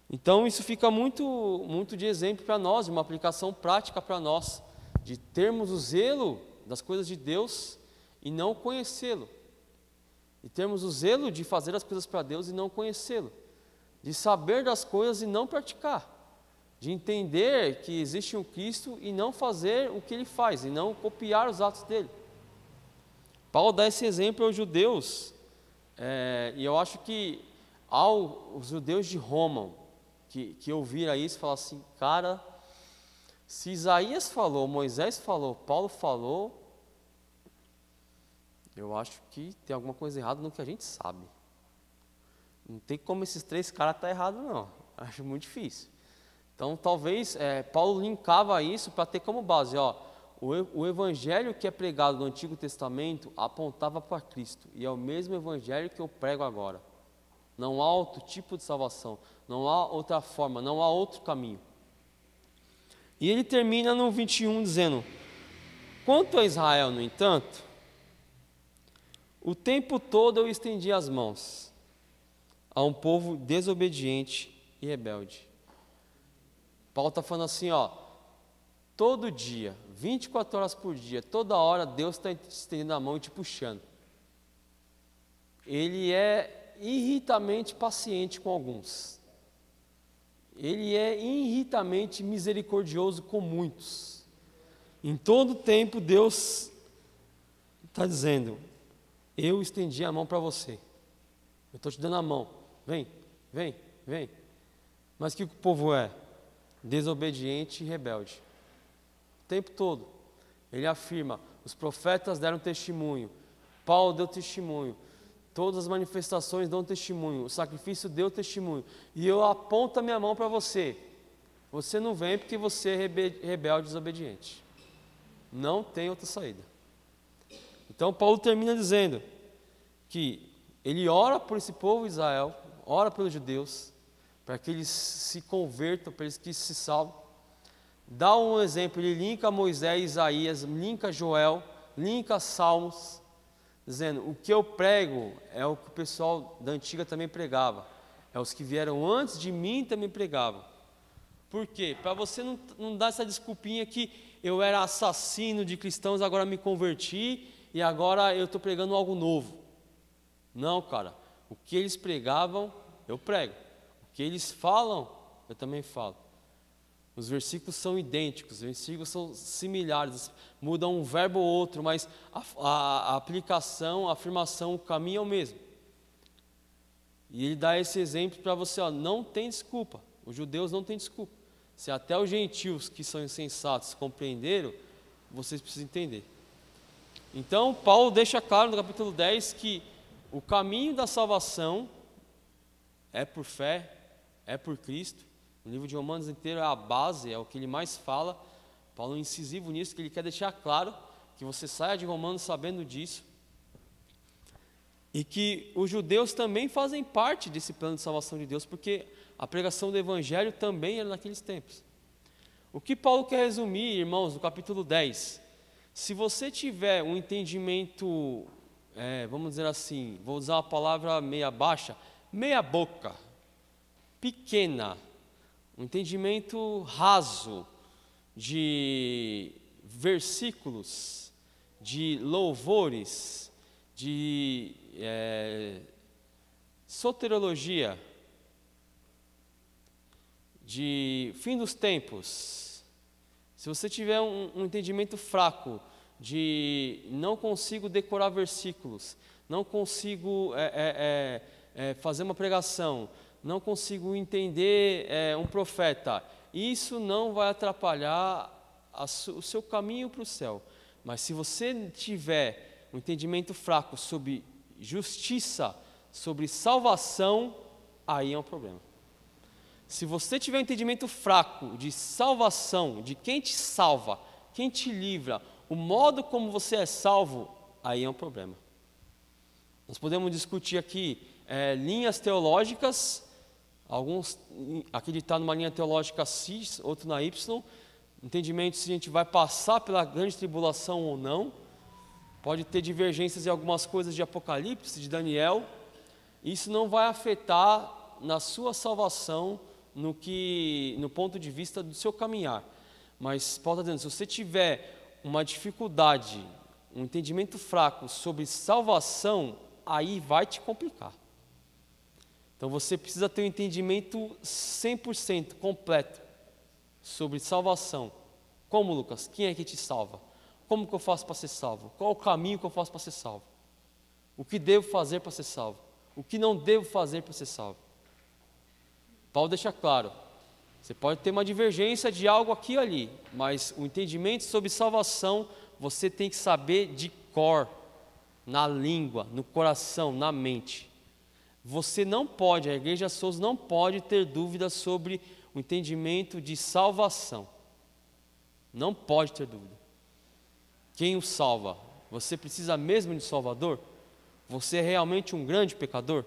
Então isso fica muito de exemplo para nós, uma aplicação prática para nós, de termos o zelo das coisas de Deus e não conhecê-lo. E termos o zelo de fazer as coisas para Deus e não conhecê-lo. De saber das coisas e não praticar. De entender que existe um Cristo e não fazer o que ele faz, e não copiar os atos dele. Paulo dá esse exemplo aos judeus, e eu acho que aos judeus de Roma, que ouviram isso, falam assim, cara, se Isaías falou, Moisés falou, Paulo falou, eu acho que tem alguma coisa errada no que a gente sabe. Não tem como esses três caras estar errados, não. Acho muito difícil. Então, talvez, Paulo linkava isso para ter como base, o evangelho que é pregado no Antigo Testamento apontava para Cristo, e é o mesmo evangelho que eu prego agora. Não há outro tipo de salvação, não há outra forma, não há outro caminho. E ele termina no 21 dizendo, quanto a Israel, no entanto, o tempo todo eu estendi as mãos a um povo desobediente e rebelde. Paulo está falando assim, todo dia, 24 horas por dia, toda hora, Deus está estendendo a mão e te puxando. Ele é irritamente paciente com alguns. Ele é irritamente misericordioso com muitos. Em todo tempo, Deus está dizendo, eu estendi a mão para você. Eu estou te dando a mão. Vem, vem, vem. Mas o que o povo é? Desobediente e rebelde. O tempo todo. Ele afirma, os profetas deram testemunho, Paulo deu testemunho, todas as manifestações dão testemunho, o sacrifício deu testemunho, e eu aponto a minha mão para você. Você não vem porque você é rebelde e desobediente. Não tem outra saída. Então Paulo termina dizendo que ele ora por esse povo de Israel, ora pelos judeus, para que eles se convertam, para que eles se salvem. Dá um exemplo, ele linka Moisés, Isaías, linka Joel, linka Salmos, dizendo, o que eu prego é o que o pessoal da antiga também pregava, é os que vieram antes de mim também pregavam. Por quê? Para você não dar essa desculpinha que eu era assassino de cristãos, agora me converti e agora eu estou pregando algo novo. Não, cara, o que eles pregavam, eu prego. O que eles falam, eu também falo. Os versículos são idênticos, os versículos são similares, mudam um verbo ou outro, mas a aplicação, a afirmação, o caminho é o mesmo. E ele dá esse exemplo para você, ó, não tem desculpa, os judeus não têm desculpa. Se até os gentios que são insensatos compreenderam, vocês precisam entender. Então, Paulo deixa claro no capítulo 10 que o caminho da salvação é por fé, é por Cristo. O livro de Romanos inteiro é a base, é o que ele mais fala. Paulo é incisivo nisso, que ele quer deixar claro que você saia de Romanos sabendo disso. E que os judeus também fazem parte desse plano de salvação de Deus, porque a pregação do Evangelho também era naqueles tempos. O que Paulo quer resumir, irmãos, no capítulo 10, se você tiver um entendimento, vamos dizer assim, vou usar a palavra meia baixa, meia boca, pequena, um entendimento raso de versículos, de louvores, de soteriologia, de fim dos tempos, se você tiver um entendimento fraco de não consigo decorar versículos, não consigo fazer uma pregação, não consigo entender um profeta, isso não vai atrapalhar o seu caminho para o céu. Mas se você tiver um entendimento fraco sobre justiça, sobre salvação, aí é um problema. Se você tiver um entendimento fraco de salvação, de quem te salva, quem te livra, o modo como você é salvo, aí é um problema. Nós podemos discutir aqui linhas teológicas, alguns acreditar numa linha teológica X, outro na Y, entendimento se a gente vai passar pela grande tribulação ou não, pode ter divergências em algumas coisas de Apocalipse, de Daniel, isso não vai afetar na sua salvação, no ponto de vista do seu caminhar. Mas Paulo está dizendo, se você tiver uma dificuldade, um entendimento fraco sobre salvação, aí vai te complicar. Então você precisa ter um entendimento 100% completo sobre salvação. Como, Lucas? Quem é que te salva? Como que eu faço para ser salvo? Qual o caminho que eu faço para ser salvo? O que devo fazer para ser salvo? O que não devo fazer para ser salvo? Paulo deixa claro, você pode ter uma divergência de algo aqui e ali, mas o entendimento sobre salvação, você tem que saber de cor, na língua, no coração, na mente. Você não pode, a Igreja Souza não pode ter dúvida sobre o entendimento de salvação. Não pode ter dúvida. Quem o salva? Você precisa mesmo de Salvador? Você é realmente um grande pecador?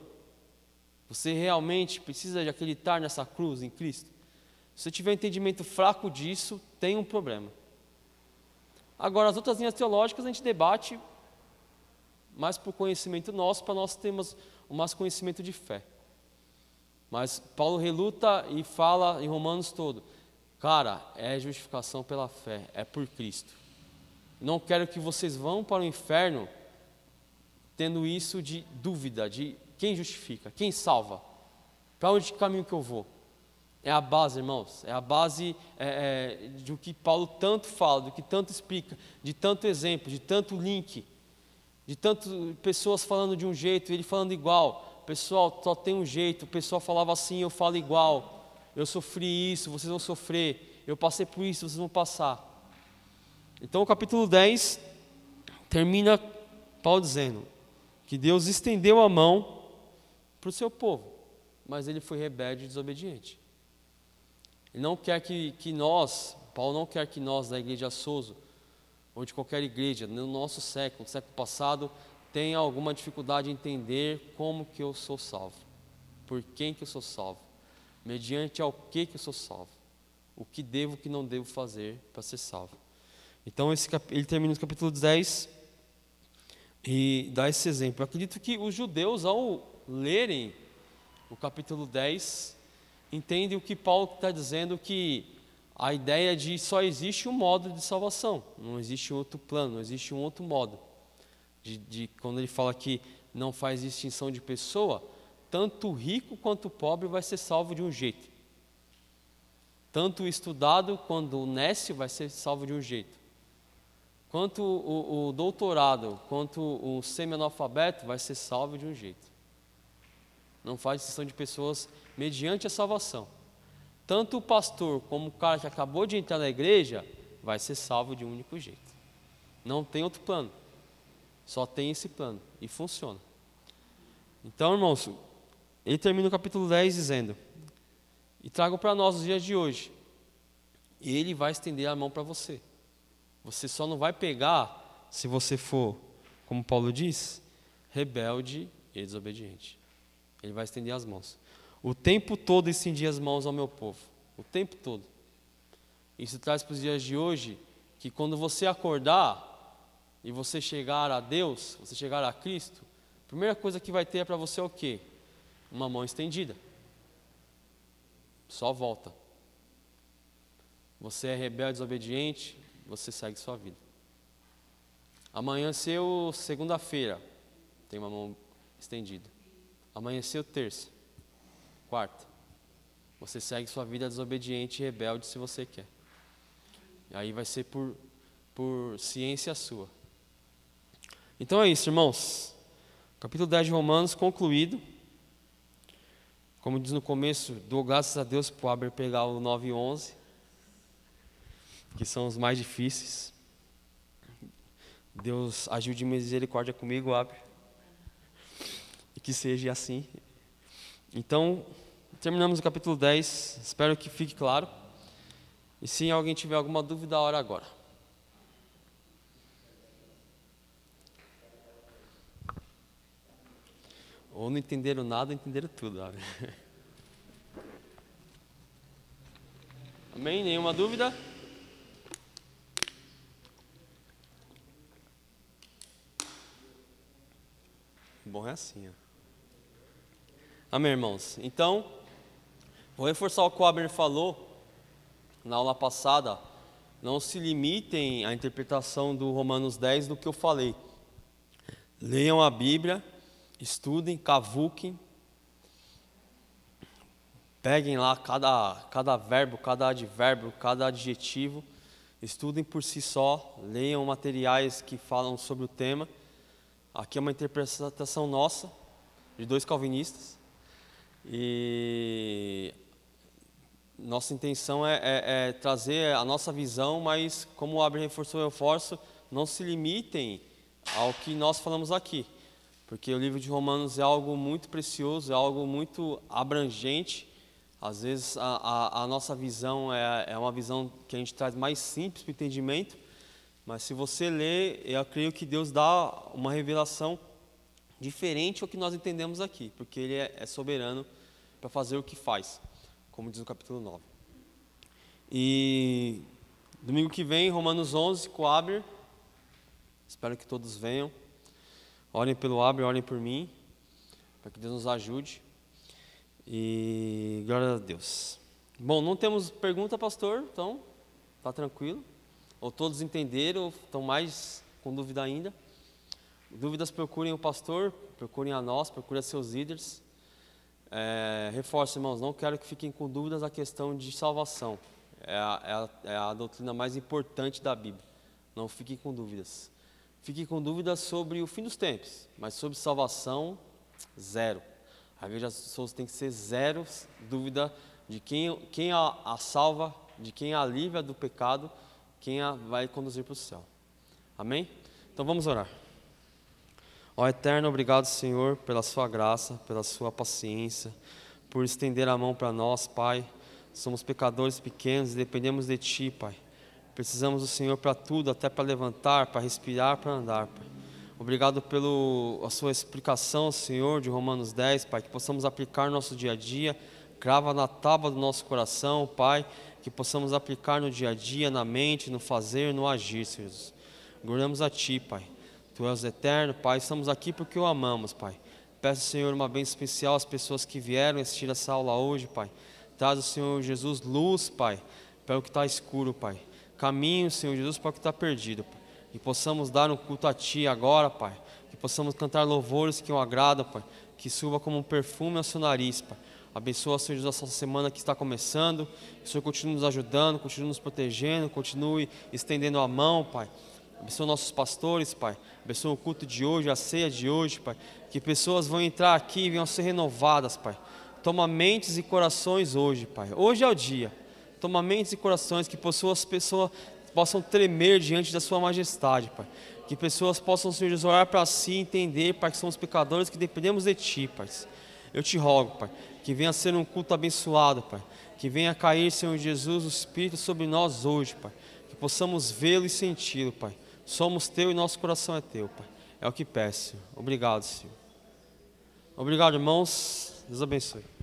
Você realmente precisa de acreditar nessa cruz em Cristo? Se você tiver um entendimento fraco disso, tem um problema. Agora, as outras linhas teológicas a gente debate mais por conhecimento nosso, para nós termos o mais conhecimento de fé. Mas Paulo reluta e fala em Romanos todo, cara, é justificação pela fé, é por Cristo. Não quero que vocês vão para o inferno tendo isso de dúvida, de quem justifica, quem salva, para onde caminho que eu vou. É a base, irmãos, é a base do que Paulo tanto fala, do que tanto explica, de tanto exemplo, de tanto link, de tanto pessoas falando de um jeito, ele falando igual. Pessoal, só tem um jeito, o pessoal falava assim, eu falo igual, eu sofri isso, vocês vão sofrer, eu passei por isso, vocês vão passar. Então o capítulo 10 termina Paulo dizendo que Deus estendeu a mão para o seu povo, mas ele foi rebelde e desobediente. Ele não quer que nós, Paulo não quer que nós da igreja Sozo, ou de qualquer igreja, no nosso século, no século passado, tenha alguma dificuldade em entender como que eu sou salvo, por quem que eu sou salvo, mediante ao que eu sou salvo, o que devo, o que não devo fazer para ser salvo. Então ele termina no capítulo 10 e dá esse exemplo. Eu acredito que os judeus, ao lerem o capítulo 10, entendem o que Paulo está dizendo, que a ideia de só existe um modo de salvação, não existe outro plano, não existe um outro modo. Quando ele fala que não faz distinção de pessoa, tanto o rico quanto o pobre vai ser salvo de um jeito. Tanto o estudado quanto o nécio vai ser salvo de um jeito. Quanto o doutorado, quanto o semi-analfabeto vai ser salvo de um jeito. Não faz distinção de pessoas mediante a salvação. Tanto o pastor como o cara que acabou de entrar na igreja vai ser salvo de um único jeito. Não tem outro plano. Só tem esse plano e funciona. Então, irmãos, ele termina o capítulo 10 dizendo: e trago para nós os dias de hoje. E ele vai estender a mão para você. Você só não vai pegar se você for, como Paulo diz, rebelde e desobediente. Ele vai estender as mãos. O tempo todo estendi as mãos ao meu povo. O tempo todo. Isso traz para os dias de hoje que quando você acordar e você chegar a Deus, você chegar a Cristo, a primeira coisa que vai ter para você é o quê? Uma mão estendida. Só volta. Você é rebelde, desobediente, você segue sua vida. Amanheceu segunda-feira, tem uma mão estendida. Amanheceu terça, quarta, você segue sua vida desobediente e rebelde se você quer. E aí vai ser por ciência sua. Então é isso, irmãos. Capítulo 10 de Romanos concluído. Como diz no começo, dou graças a Deus por Abner pegar o 9 e 11, que são os mais difíceis. Deus agiu de misericórdia comigo, Abner. E que seja assim. Então, terminamos o capítulo 10. Espero que fique claro. E se alguém tiver alguma dúvida, a hora agora. Ou não entenderam nada, entenderam tudo. Amém? Nenhuma dúvida? Bom, é assim. Ó. Amém, irmãos? Então, vou reforçar o que o Abner falou na aula passada. Não se limitem à interpretação do Romanos 10 do que eu falei. Leiam a Bíblia. Estudem, cavuquem, peguem lá cada verbo, cada advérbio, cada adjetivo, estudem por si só, leiam materiais que falam sobre o tema. Aqui é uma interpretação nossa, de 2 calvinistas, e nossa intenção é trazer a nossa visão, mas como o Abraham reforçou, eu reforço, não se limitem ao que nós falamos aqui. Porque o livro de Romanos é algo muito precioso, é algo muito abrangente. Às vezes a nossa visão é uma visão que a gente traz mais simples para o entendimento. Mas se você ler, eu creio que Deus dá uma revelação diferente ao que nós entendemos aqui. Porque Ele é soberano para fazer o que faz, como diz no capítulo 9. E domingo que vem, Romanos 11, com o Abner. Espero que todos venham. Orem pelo Abner, orem por mim, para que Deus nos ajude. E glória a Deus. Bom, não temos pergunta, pastor, então está tranquilo. Ou todos entenderam, ou estão mais com dúvida ainda. Dúvidas, procurem o pastor, procurem a nós, procurem a seus líderes. Reforço, irmãos, não quero que fiquem com dúvidas a questão de salvação. É a doutrina mais importante da Bíblia. Não fiquem com dúvidas. Fiquem com dúvidas sobre o fim dos tempos, mas sobre salvação, zero. A igreja Souza tem que ser zero dúvida de quem a salva, de quem a livra do pecado, quem a vai conduzir para o céu. Amém? Então, Então vamos orar. Ó Eterno, obrigado, Senhor, pela sua graça, pela sua paciência, por estender a mão para nós, Pai. Somos pecadores pequenos e dependemos de Ti, Pai. Precisamos do Senhor para tudo, até para levantar, para respirar, para andar, Pai. Obrigado pela sua explicação, Senhor, de Romanos 10, Pai, que possamos aplicar no nosso dia a dia, crava na tábua do nosso coração, Pai, que possamos aplicar no dia a dia, na mente, no fazer, no agir, Senhor Jesus. Gloriamos a Ti, Pai. Tu és eterno, Pai, estamos aqui porque o amamos, Pai. Peço, Senhor, uma bênção especial às pessoas que vieram assistir essa aula hoje, Pai. Traz o Senhor Jesus luz, Pai, para o que está escuro, Pai. Caminho, Senhor Jesus, para o que está perdido, Pai. Que possamos dar um culto a Ti agora, Pai. Que possamos cantar louvores que o agradam, Pai. Que suba como um perfume ao seu nariz, Pai. Abençoa, Senhor Jesus, essa semana que está começando. Que o Senhor continue nos ajudando, continue nos protegendo, continue estendendo a mão, Pai. Abençoa nossos pastores, Pai. Abençoa o culto de hoje, a ceia de hoje, Pai. Que pessoas vão entrar aqui e venham ser renovadas, Pai. Toma mentes e corações hoje, Pai. Hoje é o dia. Toma mentes e corações que as pessoas possam tremer diante da sua majestade, Pai. Que pessoas possam, Senhor Jesus, olhar para si e entender, Pai, que somos pecadores, que dependemos de Ti, Pai. Eu te rogo, Pai, que venha ser um culto abençoado, Pai. Que venha cair, Senhor Jesus, o Espírito sobre nós hoje, Pai. Que possamos vê-lo e senti-lo, Pai. Somos Teu e nosso coração é Teu, Pai. É o que peço, Senhor. Obrigado, Senhor. Obrigado, irmãos. Deus abençoe.